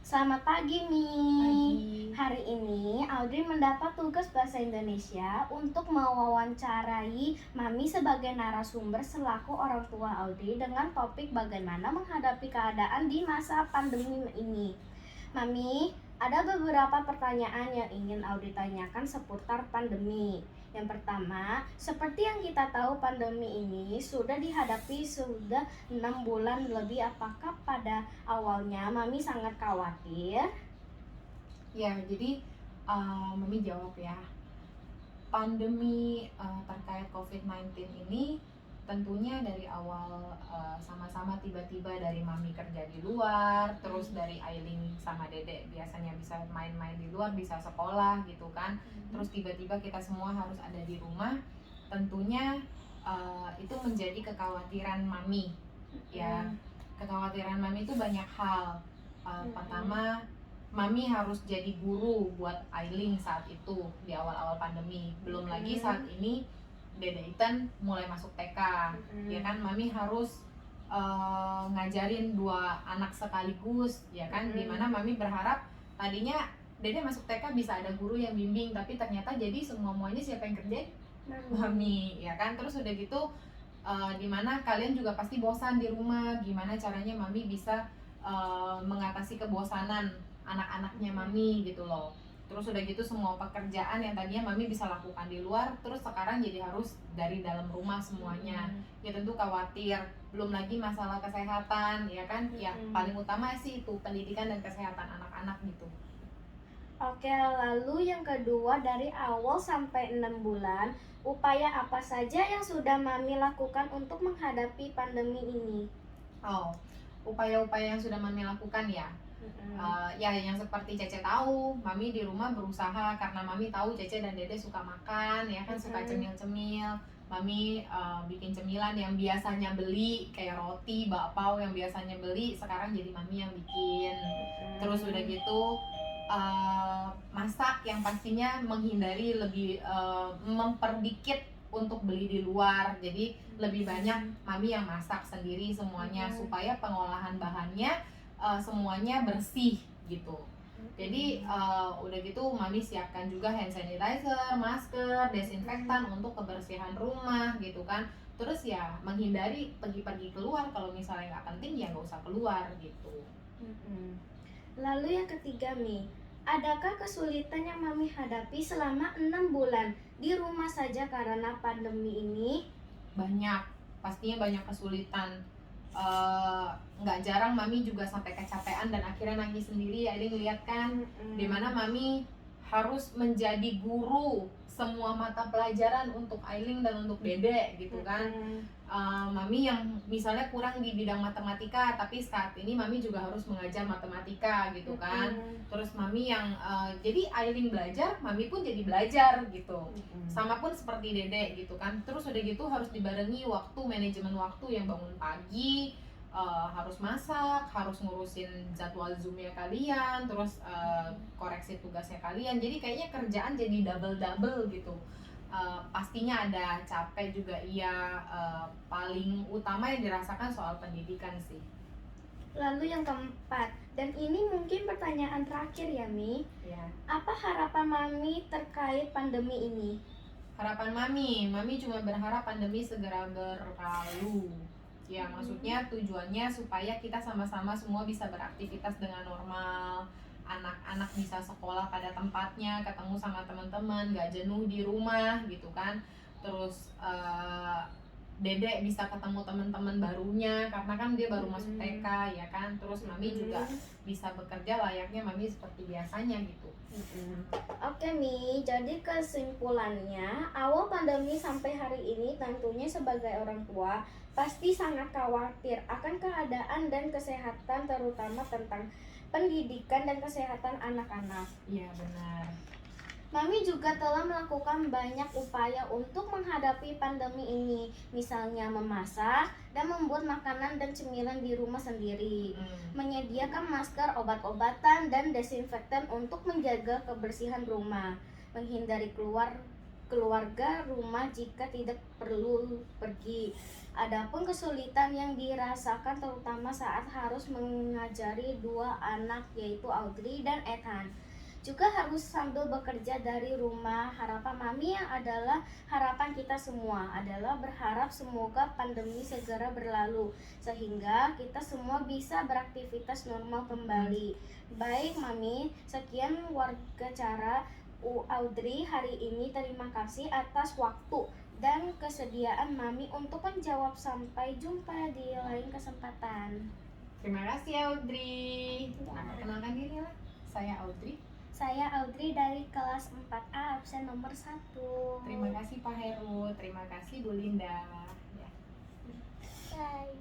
Selamat pagi, Mi. Pagi. Hari ini Audrey mendapat tugas bahasa Indonesia untuk mewawancarai Mami sebagai narasumber selaku orang tua Audrey dengan topik bagaimana menghadapi keadaan di masa pandemi ini. Mami, ada beberapa pertanyaan yang ingin Audrey tanyakan seputar pandemi. Yang pertama, seperti yang kita tahu pandemi ini sudah dihadapi sudah 6 bulan lebih. Apakah pada awalnya Mami sangat khawatir? Ya, jadi Mami jawab ya. Pandemi terkait COVID-19 ini tentunya dari awal sama-sama tiba-tiba dari Mami kerja di luar, terus dari Ailing sama Dedek biasanya bisa main-main di luar, bisa sekolah gitu kan. Terus tiba-tiba kita semua harus ada di rumah. Tentunya itu menjadi kekhawatiran Mami. Ya, kekhawatiran Mami itu banyak hal. Pertama, Mami harus jadi guru buat Ailing saat itu di awal-awal pandemi. Belum lagi saat ini Dede Ethan mulai masuk TK, ya kan. Mami harus ngajarin dua anak sekaligus, ya kan. Dimana Mami berharap tadinya Dede masuk TK bisa ada guru yang bimbing, tapi ternyata jadi semuanya siapa yang kerjain? Mami, ya kan. Terus udah gitu, dimana kalian juga pasti bosan di rumah. Gimana caranya Mami bisa mengatasi kebosanan anak-anaknya Mami gitu loh. Terus udah gitu semua pekerjaan yang tadinya Mami bisa lakukan di luar, terus sekarang jadi harus dari dalam rumah semuanya. Ya tentu khawatir. Belum lagi masalah kesehatan, ya kan. Ya paling utama sih itu pendidikan dan kesehatan anak-anak gitu. Oke, lalu yang kedua, dari awal sampai 6 bulan, upaya apa saja yang sudah Mami lakukan untuk menghadapi pandemi ini? Oh, upaya-upaya yang sudah Mami lakukan ya. Ya yang seperti Cece tahu, Mami di rumah berusaha karena Mami tahu Cece dan Dede suka makan, ya kan, suka cemil-cemil. Mami bikin cemilan yang biasanya beli kayak roti, bakpao yang biasanya beli, sekarang jadi Mami yang bikin. Terus udah gitu masak yang pastinya menghindari lebih memperdikit untuk beli di luar. Jadi lebih banyak Mami yang masak sendiri semuanya supaya pengolahan bahannya semuanya bersih gitu. Jadi udah gitu Mami siapkan juga hand sanitizer, masker, desinfektan untuk kebersihan rumah gitu kan. Terus ya menghindari pergi-pergi keluar, kalau misalnya nggak penting ya nggak usah keluar gitu. Lalu yang ketiga, Mi, adakah kesulitan yang Mami hadapi selama 6 bulan di rumah saja karena pandemi ini? Banyak, pastinya banyak kesulitan. Nggak jarang Mami juga sampai kecapean dan akhirnya nangis sendiri. Aileen lihat kan, dimana Mami harus menjadi guru semua mata pelajaran untuk Aileen dan untuk Dede gitu kan. Mami yang misalnya kurang di bidang matematika, tapi saat ini Mami juga harus mengajar matematika gitu kan. Terus Mami yang jadi Aileen belajar, Mami pun jadi belajar gitu. Sama pun seperti Dede gitu kan. Terus udah gitu harus dibarengi waktu, manajemen waktu yang bangun pagi, harus masak, harus ngurusin jadwal zoomnya kalian, terus koreksi tugasnya kalian. Jadi kayaknya kerjaan jadi double gitu. Pastinya ada capek juga iya. Paling utama yang dirasakan soal pendidikan sih. Lalu yang keempat, dan ini mungkin pertanyaan terakhir ya, Mi. Ya. Apa harapan Mami terkait pandemi ini? Harapan Mami cuma berharap pandemi segera berlalu. Ya, maksudnya tujuannya supaya kita sama-sama semua bisa beraktivitas dengan normal. Anak-anak bisa sekolah pada tempatnya, ketemu sama teman-teman, gak jenuh di rumah gitu kan. Terus Dedek bisa ketemu teman-teman barunya karena kan dia baru masuk TK, ya kan. Terus Mami juga bisa bekerja layaknya Mami seperti biasanya gitu. Oke, Mi, jadi kesimpulannya, awal pandemi sampai hari ini tentunya sebagai orang tua pasti sangat khawatir akan keadaan dan kesehatan, terutama tentang pendidikan dan kesehatan anak-anak. Iya, benar. Mami juga telah melakukan banyak upaya untuk menghadapi pandemi ini, misalnya memasak dan membuat makanan dan cemilan di rumah sendiri, menyediakan masker, obat-obatan, dan desinfektan untuk menjaga kebersihan rumah, menghindari keluar keluarga rumah jika tidak perlu pergi. Adapun kesulitan yang dirasakan terutama saat harus mengajari dua anak yaitu Audrey dan Ethan. Juga harus sambil bekerja dari rumah. Harapan Mami yang adalah harapan kita semua adalah berharap semoga pandemi segera berlalu sehingga kita semua bisa beraktivitas normal kembali. Baik Mami, sekian warga cara Audrey hari ini. Terima kasih atas waktu dan kesediaan Mami untuk menjawab. Sampai jumpa di lain kesempatan. Terima kasih Audrey. Perkenalkan diri lah. Saya Audrey. Saya Audrey dari kelas 4A absen nomor 1. Terima kasih Pak Heru. Terima kasih Bu Linda. Ya. Bye.